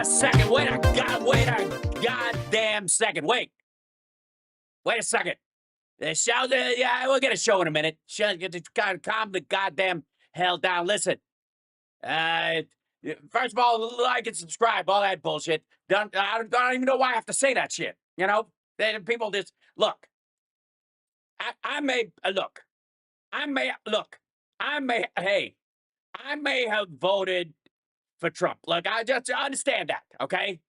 a second. Wait a goddamn second. Wait a second. The show, yeah, we'll get a show in a minute. Calm the goddamn hell down. Listen, first of all, like and subscribe, all that bullshit. I don't even know why I have to say that shit. You know, people just look. I may have voted for Trump. Look, I just understand that. Okay,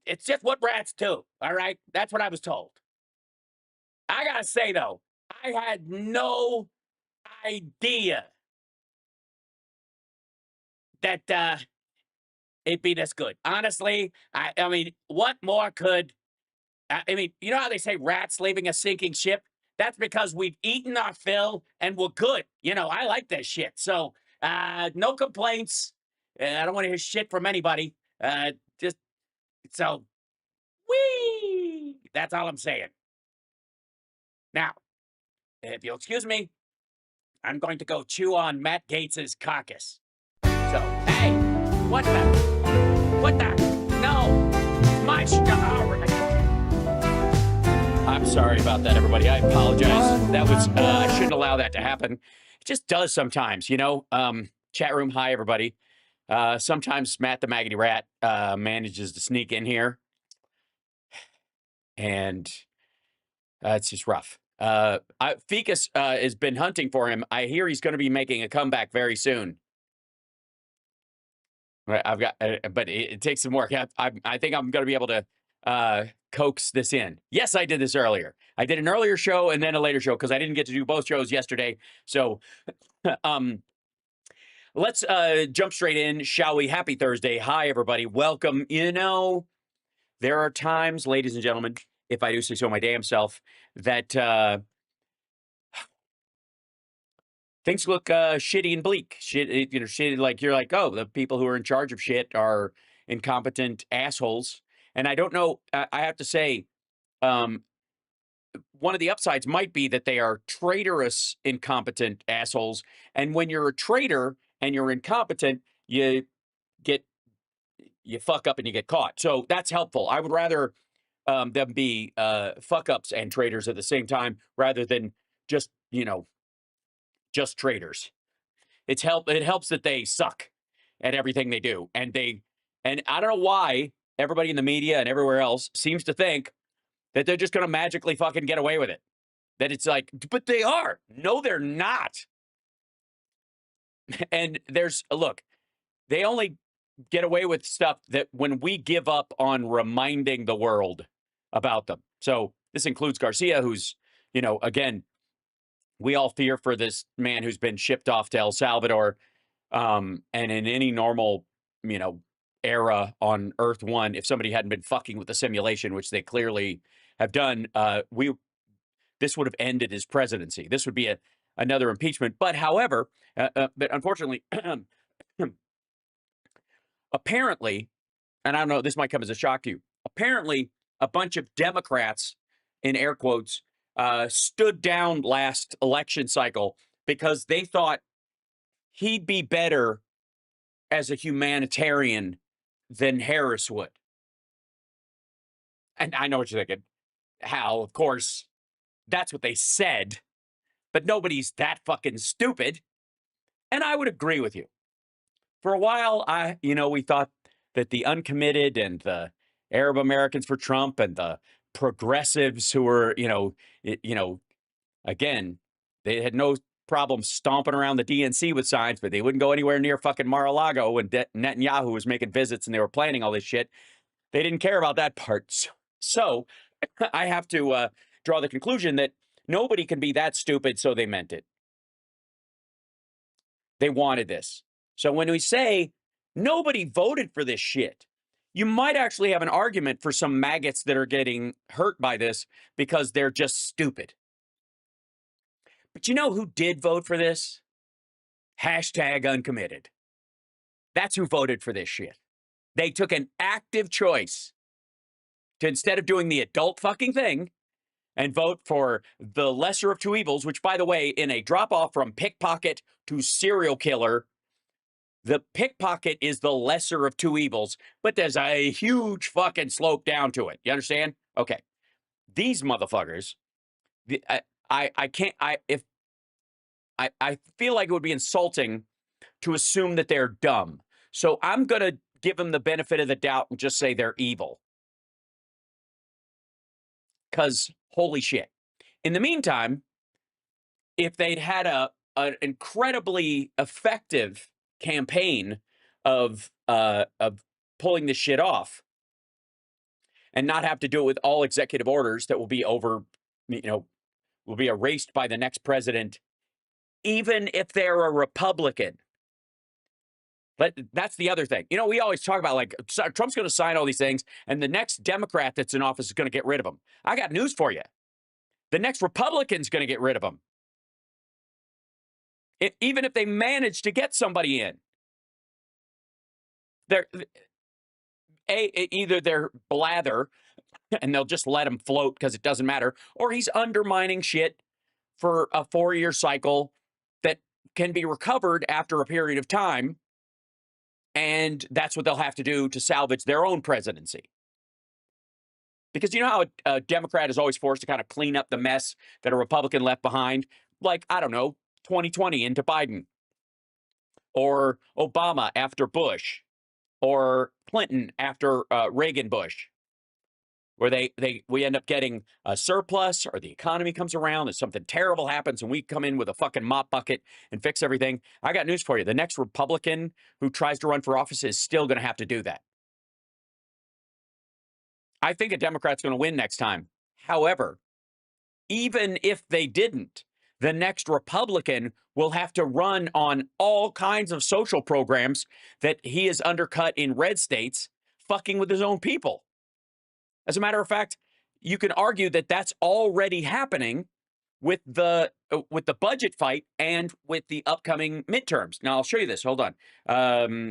it's just what rats do. All right, that's what I was told. I gotta say though, I had no idea that it'd be this good. Honestly, I mean, what more could I mean? You know how they say rats leaving a sinking ship? That's because we've eaten our fill and we're good. You know, I like this shit. So no complaints. I don't want to hear shit from anybody. Just so wee. That's all I'm saying. Now, if you'll excuse me, I'm going to go chew on Matt Gaetz's carcass. So, hey, what the? No, my I'm sorry about that, everybody. I apologize. That was, I shouldn't allow that to happen. It just does sometimes, you know. Chat room, hi, everybody. Sometimes Matt the Maggoty Rat manages to sneak in here. And it's just rough. Ficus has been hunting for him. I hear he's going to be making a comeback very soon. I've got, but it takes some work. I think I'm going to be able to coax this in. Yes, I did this earlier. I did an earlier show and then a later show because I didn't get to do both shows yesterday. So, let's jump straight in, shall we? Happy Thursday. Hi, everybody. Welcome. You know, there are times, ladies and gentlemen, if I do say so my damn self, that things look shitty and bleak. Shit, you know, shitty, like you're like, oh, the people who are in charge of shit are incompetent assholes. And I don't know, I have to say, one of the upsides might be that they are traitorous, incompetent assholes. And when you're a traitor and you're incompetent, you fuck up and you get caught. So that's helpful. I would rather them be fuck ups and traitors at the same time rather than just, you know, just traitors. It helps that they suck at everything they do. And I don't know why everybody in the media and everywhere else seems to think that they're just going to magically fucking get away with it. That it's like, but they are. No, they're not. And look, they only get away with stuff that when we give up on reminding the world about them. So this includes Garcia, who's, you know, again, we all fear for this man who's been shipped off to El Salvador. And in any normal, you know, era on Earth 1, if somebody hadn't been fucking with the simulation, which they clearly have done, this would have ended his presidency. This would be another impeachment. But however, but unfortunately, apparently, and I don't know, this might come as a shock to you. Apparently, a bunch of Democrats, in air quotes, stood down last election cycle because they thought he'd be better as a humanitarian than Harris would. And I know what you're thinking. How, of course, that's what they said, but nobody's that fucking stupid. And I would agree with you. For a while, we thought that the uncommitted and the Arab Americans for Trump and the progressives who were, again, they had no problem stomping around the DNC with signs, but they wouldn't go anywhere near fucking Mar-a-Lago when Netanyahu was making visits and they were planning all this shit. They didn't care about that part. So I have to draw the conclusion that nobody can be that stupid, so they meant it. They wanted this. So when we say nobody voted for this shit, you might actually have an argument for some maggots that are getting hurt by this because they're just stupid. But you know who did vote for this? #uncommitted. That's who voted for this shit. They took an active choice to, instead of doing the adult fucking thing and vote for the lesser of two evils, which, by the way, in a drop off from pickpocket to serial killer, the pickpocket is the lesser of two evils, but there's a huge fucking slope down to it. You understand? Okay. These motherfuckers, I can't, I feel like it would be insulting to assume that they're dumb. So I'm going to give them the benefit of the doubt and just say they're evil. Because holy shit. In the meantime, if they'd had an incredibly effective campaign of pulling this shit off and not have to do it with all executive orders that will be will be erased by the next president, even if they're a Republican. But that's the other thing. We always talk about, like, Trump's going to sign all these things, and the next Democrat that's in office is going to get rid of them. I got news for you. The next Republican's going to get rid of them. Even if they manage to get somebody in. Either they're blather, and they'll just let him float because it doesn't matter, or he's undermining shit for a 4-year cycle that can be recovered after a period of time. And that's what they'll have to do to salvage their own presidency. Because you know how a Democrat is always forced to kind of clean up the mess that a Republican left behind? Like, I don't know, 2020 into Biden. Or Obama after Bush. Or Clinton after Reagan Bush. Where we end up getting a surplus, or the economy comes around and something terrible happens and we come in with a fucking mop bucket and fix everything. I got news for you. The next Republican who tries to run for office is still going to have to do that. I think a Democrat's going to win next time. However, even if they didn't, the next Republican will have to run on all kinds of social programs that he has undercut in red states, fucking with his own people. As a matter of fact, you can argue that that's already happening with the budget fight and with the upcoming midterms. Now, I'll show you this. Hold on.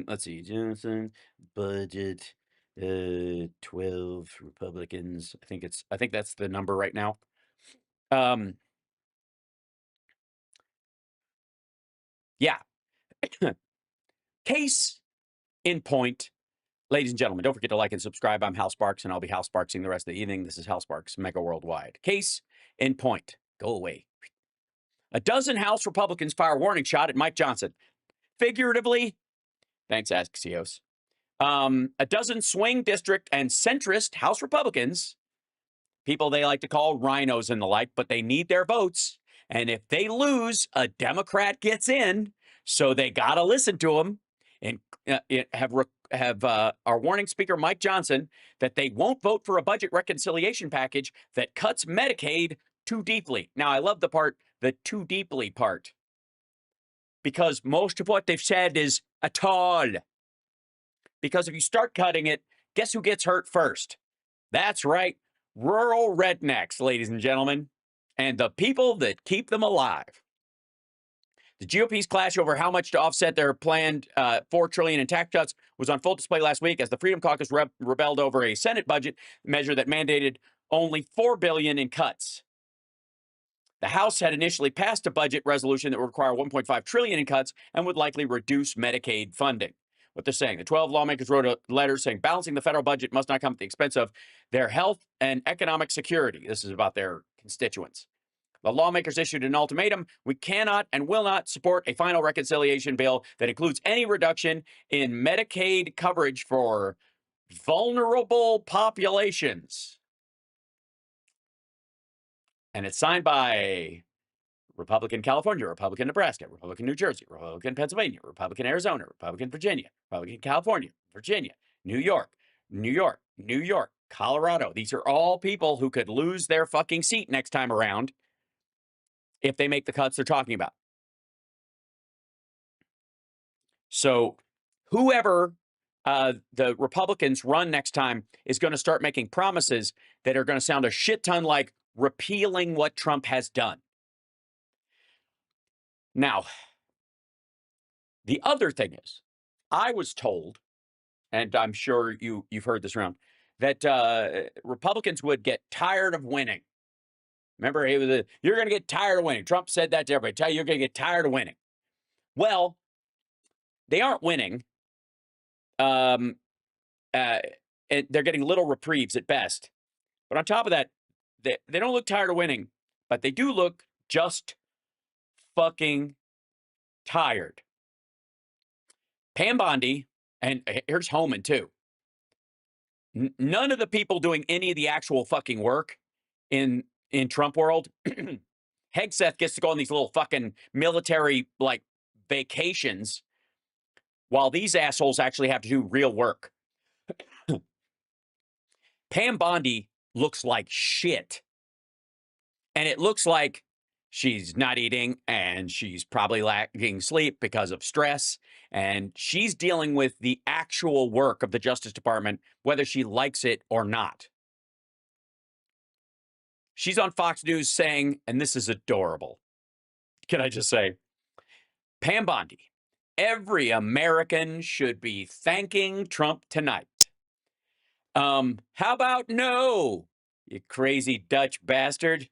Let's see. Johnson, budget, 12 Republicans. I think that's the number right now. Yeah. Case in point. Ladies and gentlemen, don't forget to like and subscribe. I'm Hal Sparks, and I'll be Hal Sparksing the rest of the evening. This is Hal Sparks, Mega Worldwide. Case in point. Go away. A dozen House Republicans fire warning shot at Mike Johnson. Figuratively, thanks, Axios. A dozen swing district and centrist House Republicans, people they like to call rhinos and the like, but they need their votes. And if they lose, a Democrat gets in, so they got to listen to them and have our warning speaker, Mike Johnson, that they won't vote for a budget reconciliation package that cuts Medicaid too deeply. Now, I love the too deeply part, because most of what they've said is at all. Because if you start cutting it, guess who gets hurt first? That's right, rural rednecks, ladies and gentlemen, and the people that keep them alive. The GOP's clash over how much to offset their planned $4 trillion in tax cuts was on full display last week as the Freedom Caucus rebelled over a Senate budget measure that mandated only $4 billion in cuts. The House had initially passed a budget resolution that would require $1.5 trillion in cuts and would likely reduce Medicaid funding. What they're saying, the 12 lawmakers wrote a letter saying balancing the federal budget must not come at the expense of their health and economic security. This is about their constituents. The lawmakers issued an ultimatum. We cannot and will not support a final reconciliation bill that includes any reduction in Medicaid coverage for vulnerable populations. And it's signed by Republican California, Republican Nebraska, Republican New Jersey, Republican Pennsylvania, Republican Arizona, Republican Virginia, Republican California, Virginia, New York, Colorado. These are all people who could lose their fucking seat next time around if they make the cuts they're talking about. So whoever the Republicans run next time is going to start making promises that are going to sound a shit ton like repealing what Trump has done. Now, the other thing is, I was told, and I'm sure you've heard this around, that Republicans would get tired of winning. Remember, you're going to get tired of winning. Trump said that to everybody. Tell you, you're going to get tired of winning. Well, they aren't winning. And they're getting little reprieves at best. But on top of that, they don't look tired of winning, but they do look just fucking tired. Pam Bondi, and here's Homan too. None of the people doing any of the actual fucking work in Trump world, Hegseth gets to go on these little fucking military like vacations while these assholes actually have to do real work. Pam Bondi looks like shit. And it looks like she's not eating and she's probably lacking sleep because of stress. And she's dealing with the actual work of the Justice Department, whether she likes it or not. She's on Fox News saying, and this is adorable. Can I just say, Pam Bondi, every American should be thanking Trump tonight. How about no, you crazy Dutch bastard?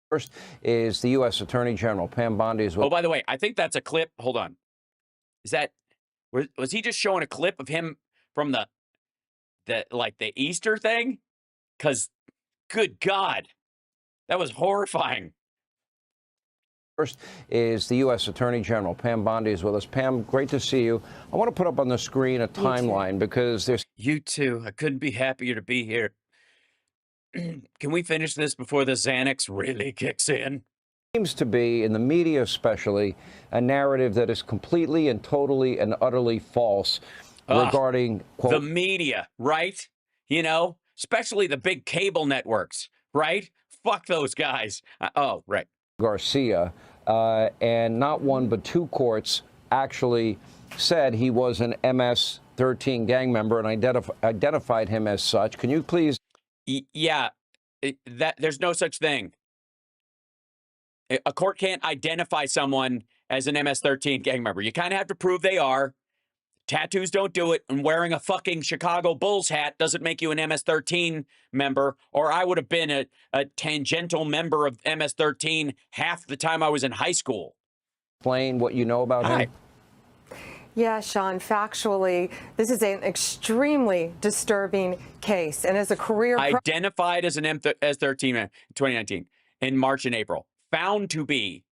First is the U.S. Attorney General, Pam Bondi. Oh, by the way, I think that's a clip. Hold on. Is that, was he just showing a clip of him from the Easter thing? Because, good God, that was horrifying. First is the U.S. Attorney General, Pam Bondi is with us. Pam, great to see you. I want to put up on the screen a timeline because there's... You too. I couldn't be happier to be here. Can we finish this before the Xanax really kicks in? Seems to be, in the media especially, a narrative that is completely and totally and utterly false regarding, quote, the media, right? You know, especially the big cable networks, right? Fuck those guys. Oh, right. Garcia, and not one but two courts actually said he was an MS-13 gang member and identified him as such. Can you please... Yeah, there's no such thing. A court can't identify someone as an MS-13 gang member. You kind of have to prove they are. Tattoos don't do it, and wearing a fucking Chicago Bulls hat doesn't make you an MS-13 member, or I would have been a tangential member of MS-13 half the time I was in high school. Explain what you know about him. Yeah, Sean, factually, this is an extremely disturbing case. And as a career... Identified as an MS-13 man in 2019, in March and April. Found to be,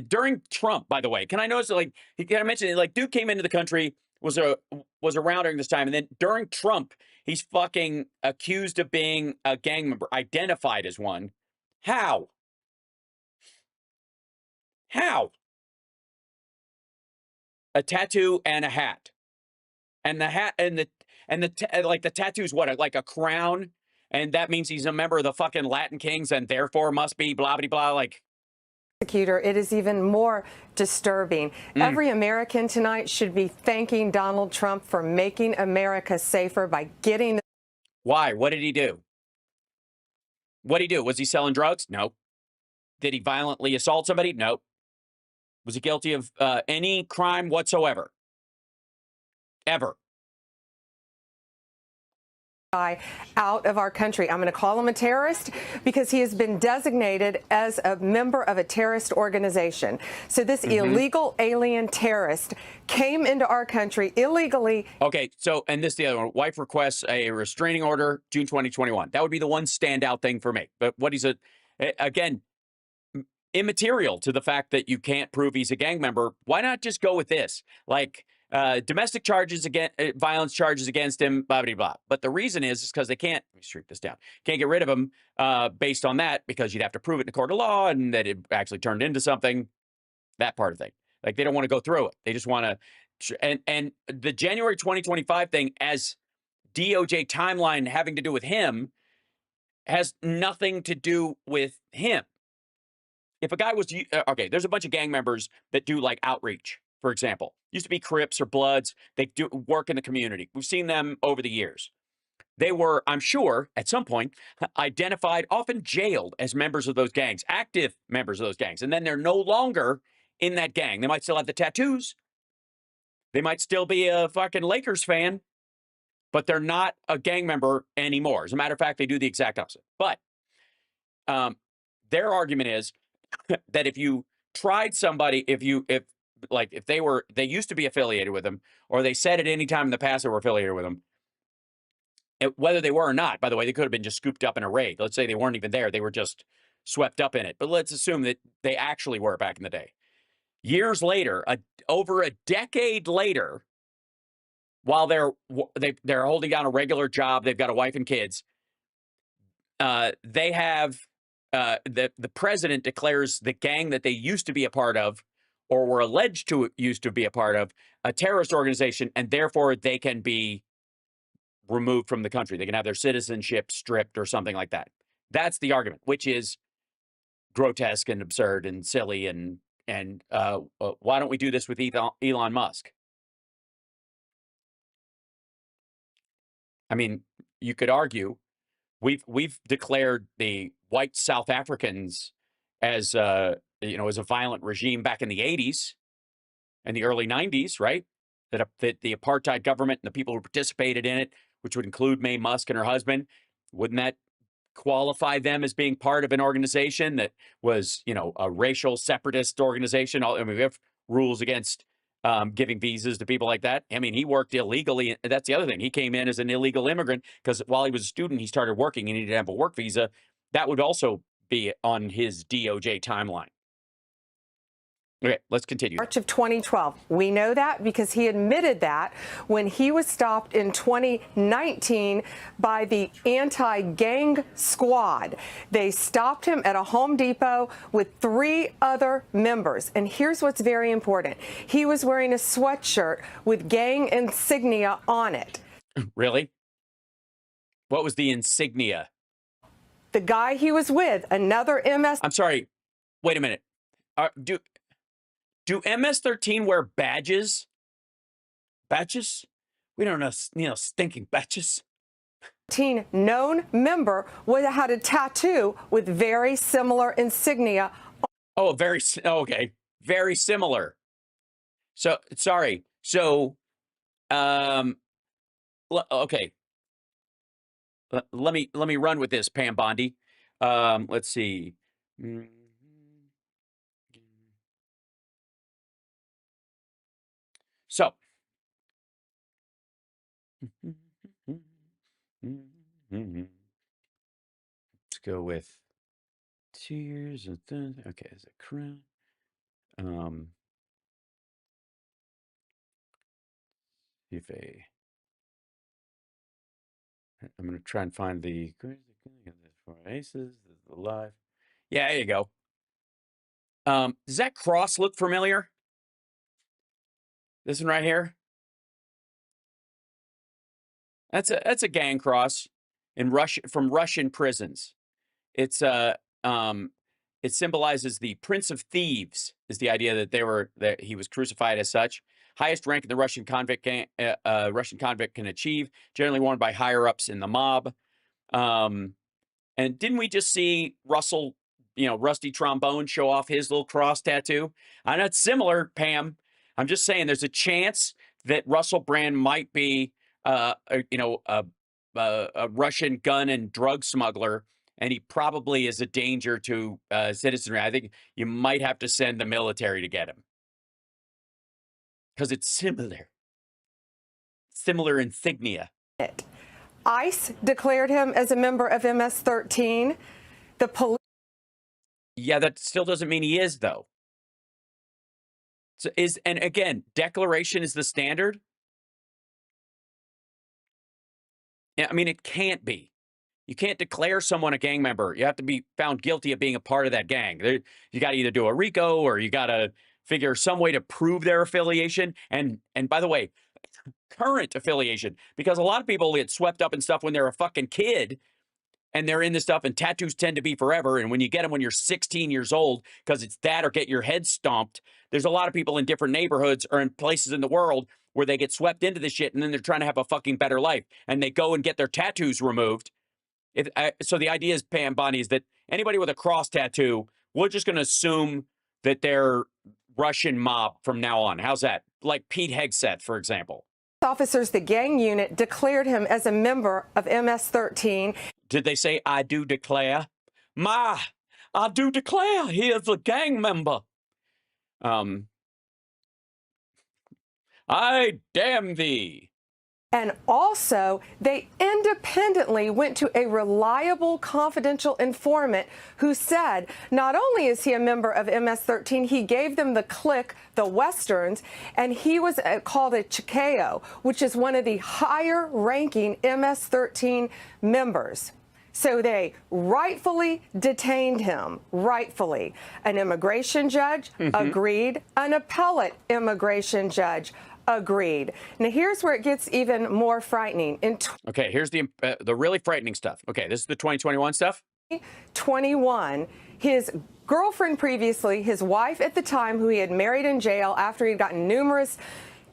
during Trump, by the way. Can I notice, like, can I mention it? Like, dude came into the country, was around during this time, and then during Trump, he's fucking accused of being a gang member, identified as one. How? How? A tattoo and a hat, and the hat and the tattoo's what, like a crown, and that means he's a member of the fucking Latin Kings and therefore must be blah blah blah. Like, prosecutor, it is even more disturbing. Every American tonight should be thanking Donald Trump for making America safer by getting... Why? What did he do? What did he do? Was he selling drugs? No. Did he violently assault somebody? No. Was he guilty of any crime whatsoever? Ever? Out of our country. I'm going to call him a terrorist because he has been designated as a member of a terrorist organization. So this illegal alien terrorist came into our country illegally. Okay, so, and this is the other one. Wife requests a restraining order, June 2021. That would be the one standout thing for me. But what he's again, immaterial to the fact that you can't prove he's a gang member. Why not just go with this? Like, domestic charges violence charges against him, blah, blah, blah. But the reason is because they can't, let me shrink this down, can't get rid of him based on that because you'd have to prove it in a court of law and that it actually turned into something, that part of thing. Like, they don't want to go through it. They just want to, and the January 2025 thing as DOJ timeline having to do with him has nothing to do with him. If a guy was, okay, there's a bunch of gang members that do like outreach, for example. Used to be Crips or Bloods. They do work in the community. We've seen them over the years. They were, I'm sure, at some point, identified, often jailed as members of those gangs, active members of those gangs. And then they're no longer in that gang. They might still have the tattoos. They might still be a fucking Lakers fan, but they're not a gang member anymore. As a matter of fact, they do the exact opposite. But their argument is that if you tried somebody, if like if they used to be affiliated with him, or they said at any time in the past they were affiliated with him, whether they were or not, by the way, they could have been just scooped up in a raid. Let's say they weren't even there. They were just swept up in it. But let's assume that they actually were back in the day. Years later, over a decade later, while they're holding down a regular job, they've got a wife and kids, they have the president declares the gang that they used to be a part of or were alleged to used to be a part of a terrorist organization, and therefore they can be removed from the country. They can have their citizenship stripped or something like that. That's the argument, which is grotesque and absurd and silly. And why don't we do this with Elon Musk? I mean, you could argue we've declared the white South Africans as as a violent regime back in the 80s and the early 90s, right? That the apartheid government and the people who participated in it, which would include Mae Musk and her husband, wouldn't that qualify them as being part of an organization that was, a racial separatist organization? I mean, we have rules against giving visas to people like that. I mean, he worked illegally. That's the other thing. He came in as an illegal immigrant because while he was a student, he started working and he didn't have a work visa. That would also be on his DOJ timeline. Okay, let's continue. March of 2012. We know that because he admitted that when he was stopped in 2019 by the anti-gang squad. They stopped him at a Home Depot with 3 other members. And here's what's very important. He was wearing a sweatshirt with gang insignia on it. Really? What was the insignia? The guy he was with, another MS. I'm sorry. Wait a minute. Do MS-13 wear badges? Badges? We don't know, stinking badges. Known member had a tattoo with very similar insignia. Oh, okay. Very similar. So, sorry. So, okay. Let me run with this, Pam Bondi. Let's see. So, let's go with tears and okay, is it crown? If I'm going to try and find the aces, the live. Yeah, there you go. Does that cross look familiar? This one right here. That's a gang cross in from Russian prisons. It's it symbolizes the Prince of Thieves. Is the idea that he was crucified as such. Highest rank in the Russian convict can achieve. Generally worn by higher ups in the mob. And didn't we just see Russell, Rusty Trombone show off his little cross tattoo? I know it's similar, Pam. I'm just saying there's a chance that Russell Brand might be, a Russian gun and drug smuggler, and he probably is a danger to citizenry. I think you might have to send the military to get him because it's similar insignia. ICE declared him as a member of MS-13. The police. Yeah, that still doesn't mean he is, though. So and again, declaration is the standard. Yeah, I mean, it can't be. You can't declare someone a gang member. You have to be found guilty of being a part of that gang. You got to either do a RICO or you got to figure some way to prove their affiliation. And by the way, current affiliation, because a lot of people get swept up in stuff when they're a fucking kid and they're in this stuff, and tattoos tend to be forever. And when you get them when you're 16 years old, because it's that or get your head stomped, there's a lot of people in different neighborhoods or in places in the world where they get swept into this shit and then they're trying to have a fucking better life and they go and get their tattoos removed. So the idea is, Pam Bondi, is that anybody with a cross tattoo, we're just going to assume that they're Russian mob from now on. How's that? Like Pete Hegseth, for example. Officers, the gang unit, declared him as a member of MS-13. Did they say, I do declare? I do declare he is a gang member. I damn thee. And also, they independently went to a reliable, confidential informant who said not only is he a member of MS-13, he gave them the clique, the Westerns, and he was called a Chicao, which is one of the higher-ranking MS-13 members. So they rightfully detained him, rightfully. An immigration judge agreed, an appellate immigration judge agreed. Now, here's where it gets even more frightening. In Okay, here's the really frightening stuff. Okay, this is the 2021 stuff. 2021, his girlfriend previously, his wife at the time, who he had married in jail after he'd gotten numerous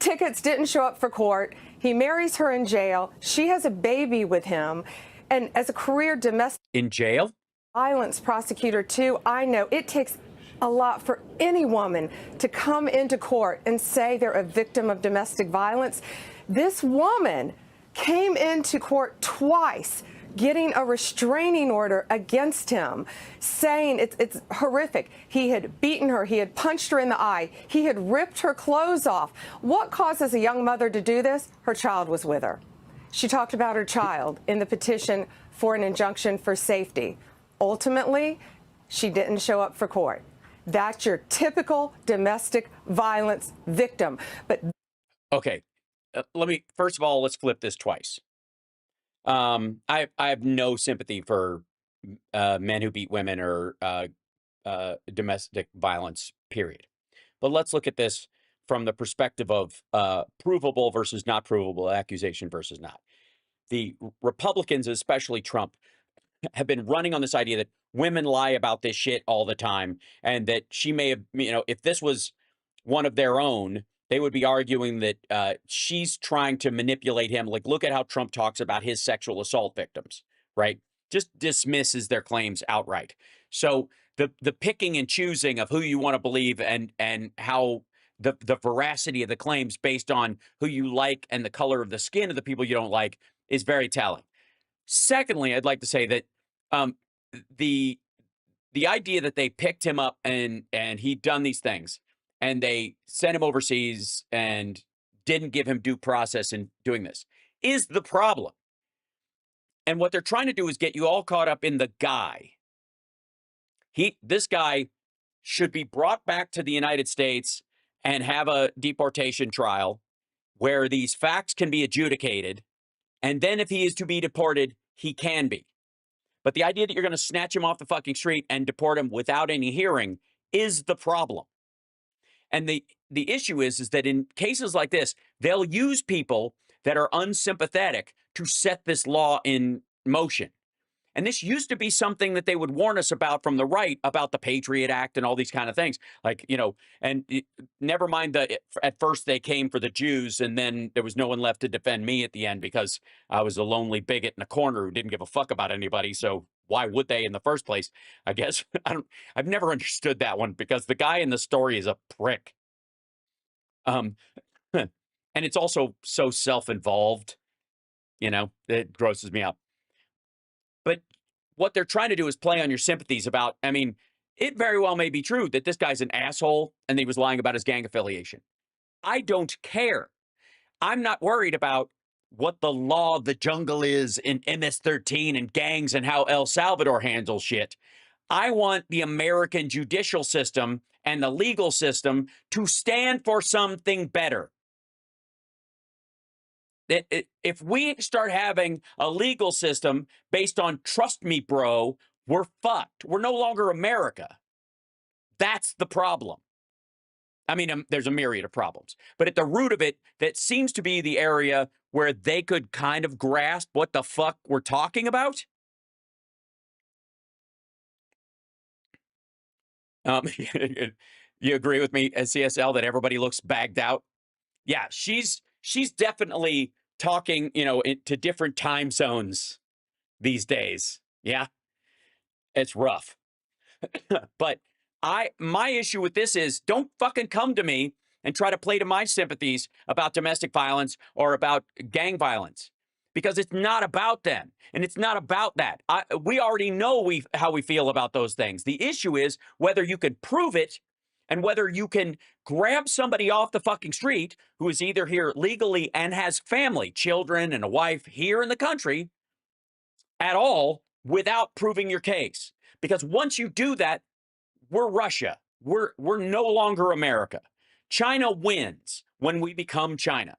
tickets, didn't show up for court. He marries her in jail. She has a baby with him. And as a career domestic In jail? violence prosecutor, too, I know it takes a lot for any woman to come into court and say they're a victim of domestic violence. This woman came into court twice getting a restraining order against him, saying it's horrific. He had beaten her. He had punched her in the eye. He had ripped her clothes off. What causes a young mother to do this? Her child was with her. She talked about her child in the petition for an injunction for safety. Ultimately, she didn't show up for court. That's your typical domestic violence victim. But okay, first of all, let's flip this twice. I have no sympathy for men who beat women or domestic violence, period. But let's look at this from the perspective of provable versus not provable, accusation versus not. The Republicans, especially Trump, have been running on this idea that women lie about this shit all the time, and that she may have, if this was one of their own, they would be arguing that she's trying to manipulate him. Like, look at how Trump talks about his sexual assault victims, right? Just dismisses their claims outright. So the picking and choosing of who you want to believe and how the veracity of the claims based on who you like and the color of the skin of the people you don't like is very telling. Secondly, I'd like to say that the idea that they picked him up and he'd done these things and they sent him overseas and didn't give him due process in doing this is the problem. And what they're trying to do is get you all caught up in the guy. This guy should be brought back to the United States and have a deportation trial where these facts can be adjudicated. And then if he is to be deported, he can be. But the idea that you're going to snatch him off the fucking street and deport him without any hearing is the problem. And the issue is that in cases like this, they'll use people that are unsympathetic to set this law in motion. And this used to be something that they would warn us about from the right, about the Patriot Act and all these kind of things. Like, never mind that at first they came for the Jews and then there was no one left to defend me at the end because I was a lonely bigot in a corner who didn't give a fuck about anybody. So why would they in the first place? I guess I've never understood that one because the guy in the story is a prick. And it's also so self-involved, it grosses me out. But what they're trying to do is play on your sympathies about, it very well may be true that this guy's an asshole and he was lying about his gang affiliation. I don't care. I'm not worried about what the law of the jungle is in MS-13 and gangs and how El Salvador handles shit. I want the American judicial system and the legal system to stand for something better. If we start having a legal system based on trust me, bro, we're fucked. We're no longer America. That's the problem. There's a myriad of problems, but at the root of it, that seems to be the area where they could kind of grasp what the fuck we're talking about. You agree with me, CSL, that everybody looks bagged out? Yeah, she's definitely talking, to different time zones these days. Yeah, it's rough. But my issue with this is don't fucking come to me and try to play to my sympathies about domestic violence or about gang violence, because it's not about them and it's not about that. We already know how we feel about those things. The issue is whether you can prove it And whether you can grab somebody off the fucking street who is either here legally and has family, children, and a wife here in the country at all without proving your case. Because once you do that, we're Russia. We're no longer America. China wins when we become China.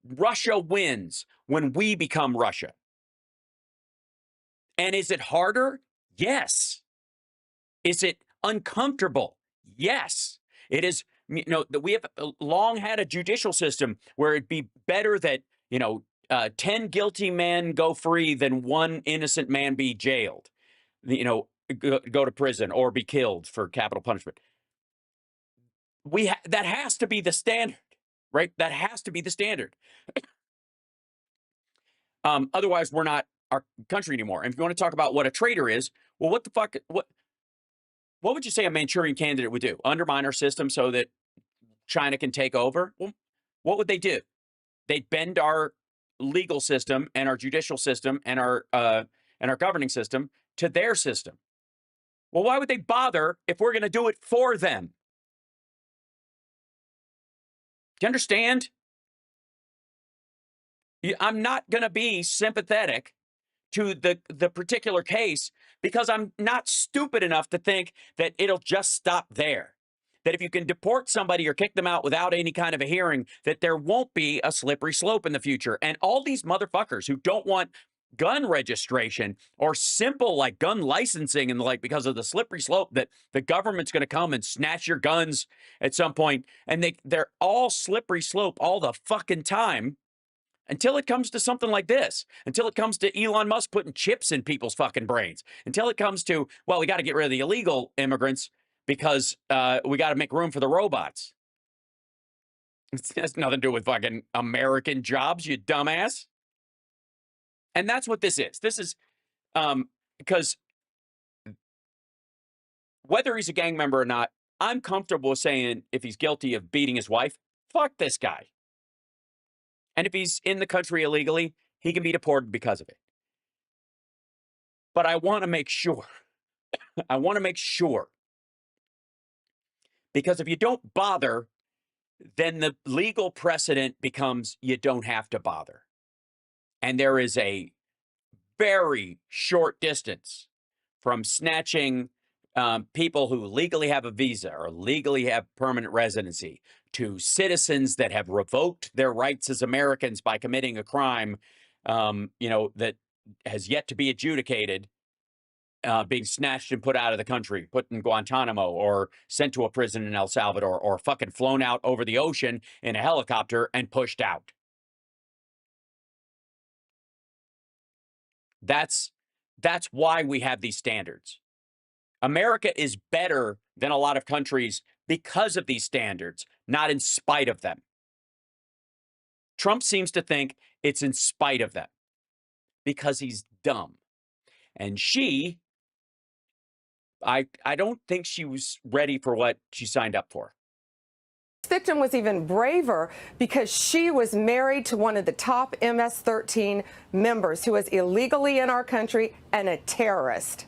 Russia wins when we become Russia. And is it harder? Yes. Is it uncomfortable? Yes. It is. You know, we have long had a judicial system where it'd be better that, 10 guilty men go free than one innocent man be jailed, go to prison or be killed for capital punishment. That has to be the standard, right? That has to be the standard. Otherwise, we're not our country anymore. And if you want to talk about what a traitor is, well, what the fuck? What would you say a Manchurian candidate would do? Undermine our system so that China can take over? Well, what would they do? They'd bend our legal system and our judicial system and our governing system to their system. Well, why would they bother if we're going to do it for them? Do you understand? I'm not going to be sympathetic to the particular case because I'm not stupid enough to think that it'll just stop there. That if you can deport somebody or kick them out without any kind of a hearing, that there won't be a slippery slope in the future. And all these motherfuckers who don't want gun registration or simple like gun licensing and like because of the slippery slope that the government's going to come and snatch your guns at some point, and they're all slippery slope all the fucking time. Until it comes to something like this, until it comes to Elon Musk putting chips in people's fucking brains, until it comes to, well, we got to get rid of the illegal immigrants because we got to make room for the robots. It has nothing to do with fucking American jobs, you dumbass. And that's what this is. This is because whether he's a gang member or not, I'm comfortable with saying if he's guilty of beating his wife, fuck this guy. And if he's in the country illegally, he can be deported because of it. But I want to make sure. I want to make sure. Because if you don't bother, then the legal precedent becomes you don't have to bother. And there is a very short distance from snatching people who legally have a visa or legally have permanent residency to citizens that have revoked their rights as Americans by committing a crime, that has yet to be adjudicated, being snatched and put out of the country, put in Guantanamo or sent to a prison in El Salvador or fucking flown out over the ocean in a helicopter and pushed out. That's why we have these standards. America is better than a lot of countries because of these standards, not in spite of them. Trump seems to think it's in spite of them because he's dumb. And I don't think she was ready for what she signed up for. This victim was even braver because she was married to one of the top MS-13 members who was illegally in our country and a terrorist.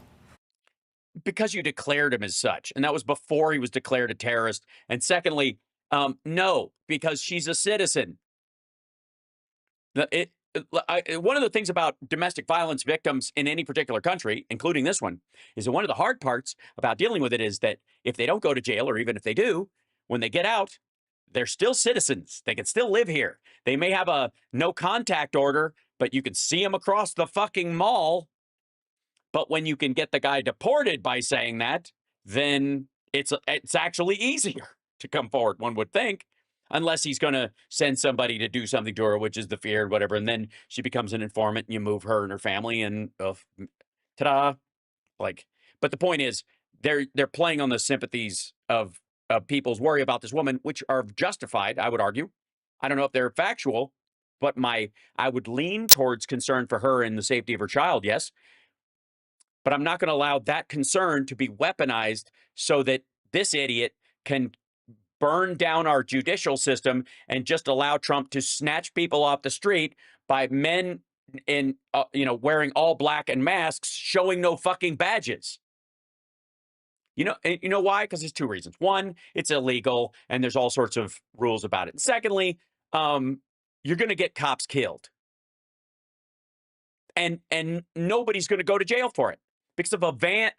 Because you declared him as such, and that was before he was declared a terrorist. And secondly, no, because she's a citizen. One of the things about domestic violence victims in any particular country, including this one, is that one of the hard parts about dealing with it is that if they don't go to jail, or even if they do, when they get out, they're still citizens. They can still live here. They may have a no contact order, but you can see them across the fucking mall. But when you can get the guy deported by saying that, then it's actually easier to come forward, one would think, unless he's going to send somebody to do something to her, which is the fear, whatever. And then she becomes an informant and you move her and her family and ta-da. But the point is, they're playing on the sympathies of people's worry about this woman, which are justified, I would argue. I don't know if they're factual, but I would lean towards concern for her and the safety of her child, yes. But I'm not going to allow that concern to be weaponized so that this idiot can burn down our judicial system and just allow Trump to snatch people off the street by men in, wearing all black and masks, showing no fucking badges. You know why? Because there's two reasons. One, it's illegal, and there's all sorts of rules about it. And secondly, you're going to get cops killed, and nobody's going to go to jail for it because if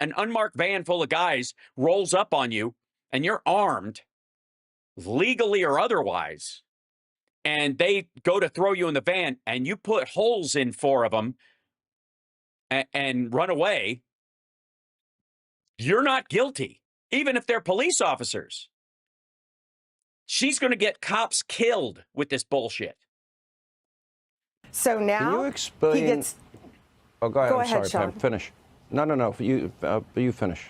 an unmarked van full of guys rolls up on you, and you're armed, legally or otherwise, and they go to throw you in the van, and you put holes in 4 of them and run away, you're not guilty, even if they're police officers. She's going to get cops killed with this bullshit. So now Can you explain? he gets. Oh, go ahead. Go I'm ahead, sorry, Sean. Pam. Finish. No. You finish.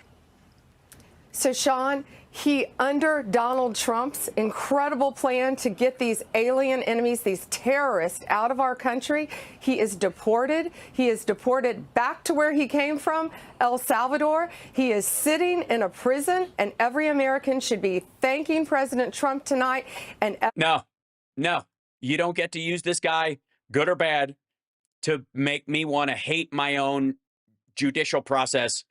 So, Sean, he, under Donald Trump's incredible plan to get these alien enemies, these terrorists out of our country, he is deported. He is deported back to where he came from, El Salvador. He is sitting in a prison, and every American should be thanking President Trump tonight. And No, you don't get to use this guy, good or bad, to make me want to hate my own judicial process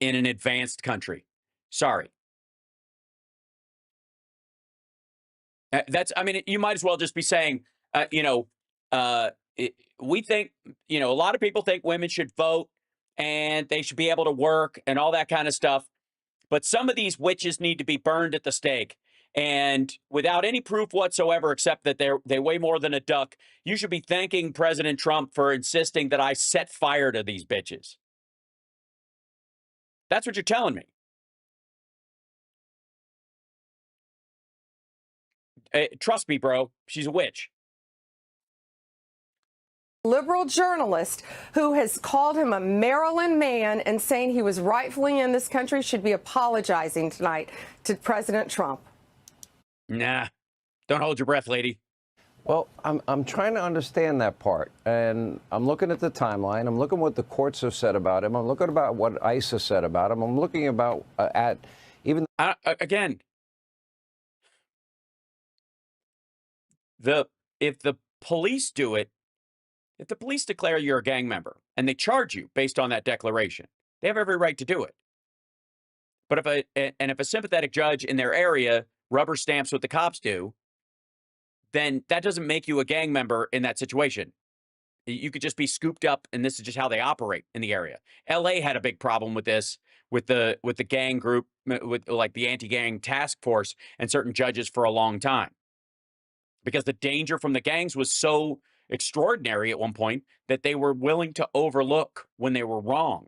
in an advanced country. Sorry. You might as well just be saying, we think, a lot of people think women should vote and they should be able to work and all that kind of stuff. But some of these witches need to be burned at the stake. And without any proof whatsoever, except that they weigh more than a duck, you should be thanking President Trump for insisting that I set fire to these bitches. That's what you're telling me. Trust me, bro. She's a witch. liberal journalist who has called him a Maryland man and saying he was rightfully in this country should be apologizing tonight to President Trump. Nah, don't hold your breath, lady. Well, I'm trying to understand that part, and I'm looking at the timeline. I'm looking what the courts have said about him. I'm looking about what ICE has said about him. I'm looking about at even again. If the police do it, if the police declare you're a gang member and they charge you based on that declaration, they have every right to do it. But if a sympathetic judge in their area rubber stamps what the cops do, then that doesn't make you a gang member in that situation. You could just be scooped up, and this is just how they operate in the area. LA had a big problem with this, with the gang group, with like the anti-gang task force and certain judges for a long time. Because the danger from the gangs was so extraordinary at one point that they were willing to overlook when they were wrong.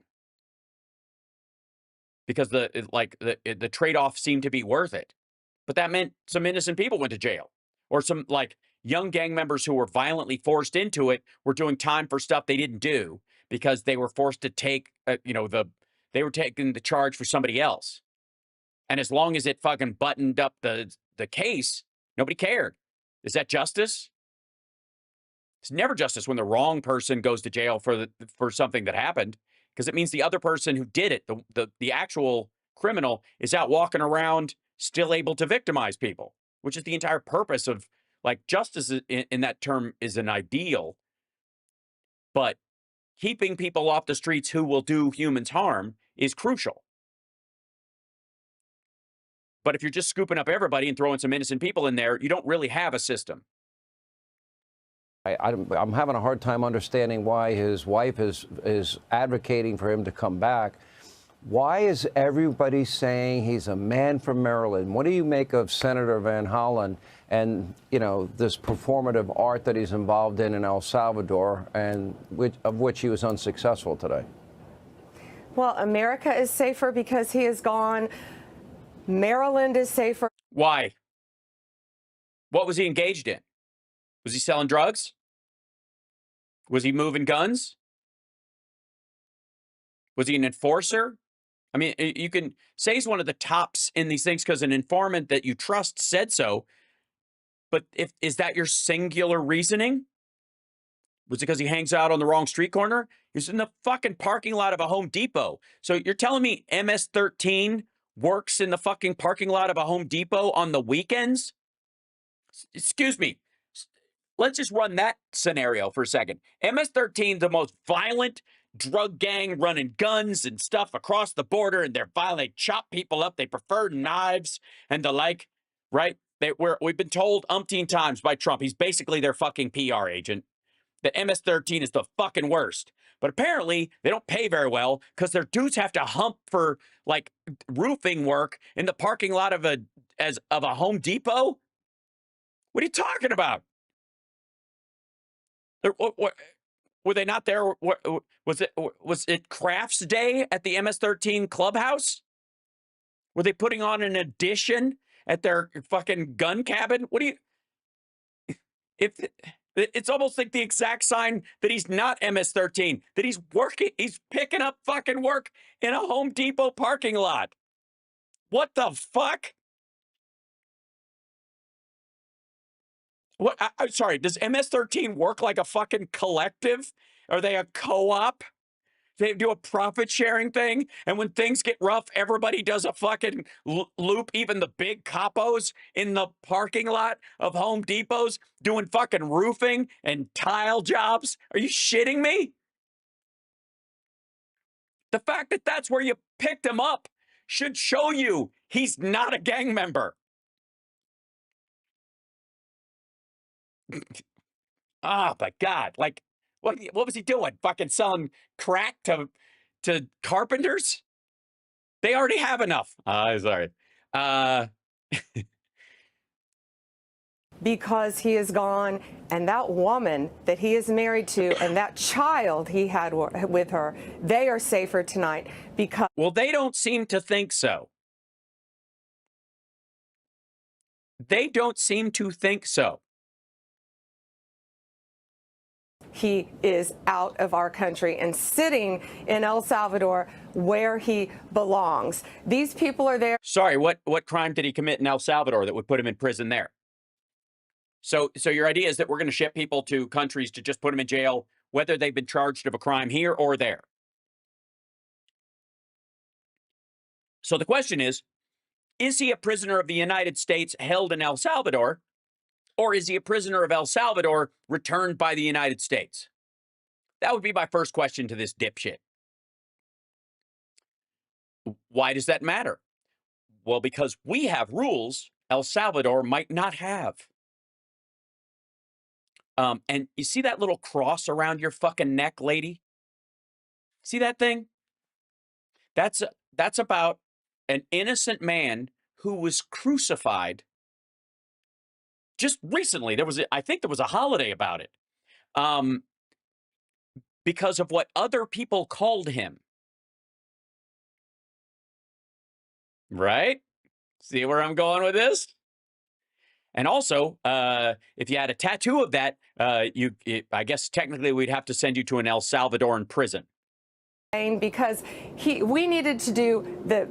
Because the trade-off seemed to be worth it. But that meant some innocent people went to jail. Or some like young gang members who were violently forced into it were doing time for stuff they didn't do because they were forced to take, they were taking the charge for somebody else. And as long as it fucking buttoned up the case, nobody cared. Is that justice? It's never justice when the wrong person goes to jail for something that happened, because it means the other person who did it, the actual criminal, is out walking around still able to victimize people, which is the entire purpose of, like, justice in that term is an ideal, but keeping people off the streets who will do humans harm is crucial. But if you're just scooping up everybody and throwing some innocent people in there, you don't really have a system. I'm having a hard time understanding why his wife is advocating for him to come back. Why is everybody saying he's a man from Maryland? What do you make of Senator Van Hollen and, this performative art that he's involved in El Salvador, and of which he was unsuccessful today? Well, America is safer because he is gone. Maryland is safer. Why? What was he engaged in? Was he selling drugs? Was he moving guns? Was he an enforcer? I mean, you can say he's one of the tops in these things because an informant that you trust said so. But is that your singular reasoning? Was it because he hangs out on the wrong street corner? He's in the fucking parking lot of a Home Depot. So you're telling me MS-13 works in the fucking parking lot of a Home Depot on the weekends? Excuse me. Let's just run that scenario for a second. MS-13, the most violent drug gang running guns and stuff across the border, and they're violent. They chop people up. They prefer knives and the like, right? We've been told umpteen times by Trump, he's basically their fucking PR agent, that MS-13 is the fucking worst. But apparently they don't pay very well because their dudes have to hump for like roofing work in the parking lot of a Home Depot. What are you talking about? Were they not there? Was it Crafts Day at the MS-13 clubhouse? Were they putting on an addition at their fucking gun cabin? What do you? It's almost like the exact sign that he's not MS-13, that he's working, he's picking up fucking work in a Home Depot parking lot. What the fuck? What? I'm sorry, does MS-13 work like a fucking collective? Are they a co-op? They do a profit sharing thing, and when things get rough, everybody does a fucking loop, even the big capos in the parking lot of Home Depots doing fucking roofing and tile jobs. Are you shitting me? The fact that that's where you picked him up should show you he's not a gang member. Oh my God. Like, what was he doing? Fucking selling crack to carpenters? They already have enough. Sorry. Because he is gone, and that woman that he is married to and that child he had with her, they are safer tonight because... Well, they don't seem to think so. They don't seem to think so. He is out of our country and sitting in El Salvador where he belongs. These people are there. Sorry, what crime did he commit in El Salvador that would put him in prison there? So your idea is that we're going to ship people to countries to just put them in jail, whether they've been charged of a crime here or there. So the question is he a prisoner of the United States held in El Salvador, or is he a prisoner of El Salvador returned by the United States? That would be my first question to this dipshit. Why does that matter? Well, because we have rules El Salvador might not have. And you see that little cross around your fucking neck, lady? See that thing? That's about an innocent man who was crucified just recently. I think there was a holiday about it. Because of what other people called him. Right? See where I'm going with this? And also, if you had a tattoo of that, I guess technically we'd have to send you to an El Salvadoran prison. Because we needed to do, the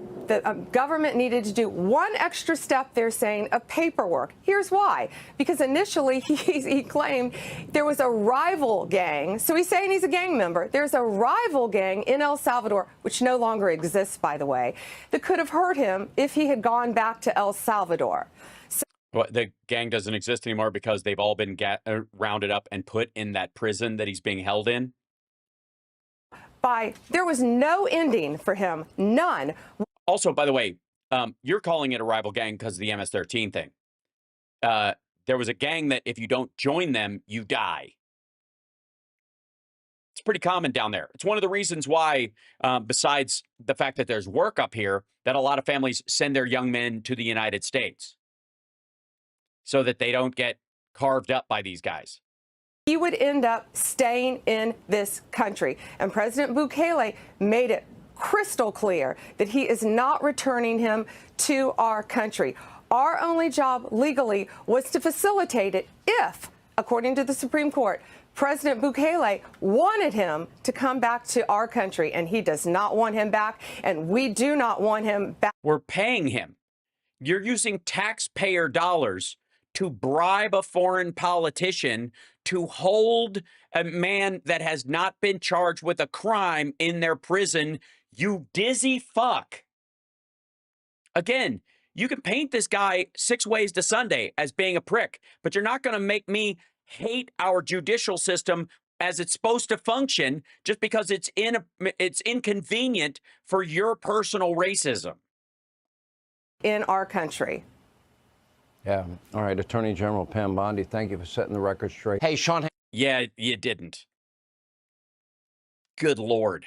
government needed to do one extra step, they're saying, of paperwork. Here's why. Because initially he claimed there was a rival gang. So he's saying he's a gang member. There's a rival gang in El Salvador, which no longer exists, by the way, that could have hurt him if he had gone back to El Salvador. Well, the gang doesn't exist anymore because they've all been rounded up and put in that prison that he's being held in? There was no ending for him, none. Also, by the way, you're calling it a rival gang because of the MS-13 thing. There was a gang that if you don't join them, you die. It's pretty common down there. It's one of the reasons why, besides the fact that there's work up here, that a lot of families send their young men to the United States so that they don't get carved up by these guys. He would end up staying in this country. And President Bukele made it crystal clear that he is not returning him to our country. Our only job legally was to facilitate it if, according to the Supreme Court, President Bukele wanted him to come back to our country, and he does not want him back, and we do not want him back. We're paying him. You're using taxpayer dollars to bribe a foreign politician to hold a man that has not been charged with a crime in their prison, you dizzy fuck. Again, you can paint this guy 6 ways to Sunday as being a prick, but you're not going to make me hate our judicial system as it's supposed to function just because it's inconvenient for your personal racism in our country. Yeah. All right, Attorney General Pam Bondi, thank you for setting the record straight. Hey, Sean. Yeah, you didn't. Good Lord.